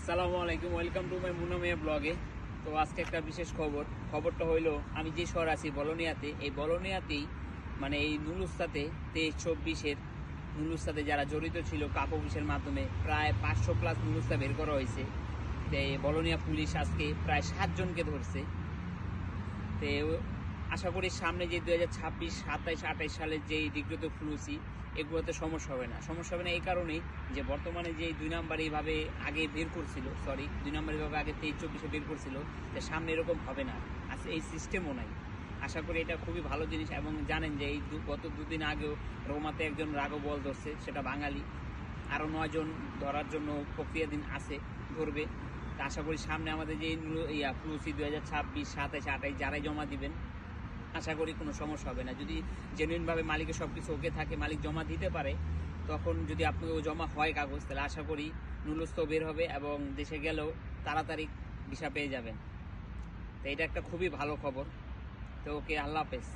আসসালামু আলাইকুম, welcome to my Munna মিয়া ব্লগে। তো আজকে একটা বিশেষ খবরটা হইলো, আমি যে শহর আছি বলোনিয়াতে, এই বলোনিয়াতেই মানে এই নুলুস্তাতে 23-24-এর নুলুস্তাতে যারা জড়িত ছিল কাপ অফিসের মাধ্যমে প্রায় 500+ নুলুস্তা বের করা হয়েছে। তো বলোনিয়া পুলিশ আজকে প্রায় 7 জনকে ধরছে। তো আশা করি সামনে যে 2026, 27, 28 সালের যে ডিগ্রিত খুলুছি এগুলোতে সমস্যা হবে না এই কারণেই যে বর্তমানে যে 2 নাম্বার এইভাবে আগে বের করছিল, 2 নাম্বার এইভাবে আগে 23-24-এ বের করছিল, যে সামনে এরকম হবে না, আজকে এই সিস্টেমও নাই। আশা করি এটা খুবই ভালো জিনিস। এবং জানেন যে এই গত 2 দিন আগেও রোমাতে একজন রাগবল ধরছে, সেটা বাঙালি। আরও 9 জন ধরার জন্য প্রক্রিয়াধীন আছে, ধরবে। তা আশা করি সামনে আমাদের যে প্লুসি 2026, 27, 28 যারাই জমা দিবেন, আশা করি কোনো সমস্যা হবে না। যদি জেনুইনভাবে মালিকের সব কিছু ওকে থাকে, মালিক জমা দিতে পারে, তখন যদি আপনাকে জমা হয় কাগজ, তাহলে আশা করি নুলস্থ বের হবে এবং দেশে গেলেও তাড়াতাড়ি ভিসা পেয়ে যাবেন। তো এটা একটা খুবই ভালো খবর। তো ওকে, আল্লাহ হাফেজ।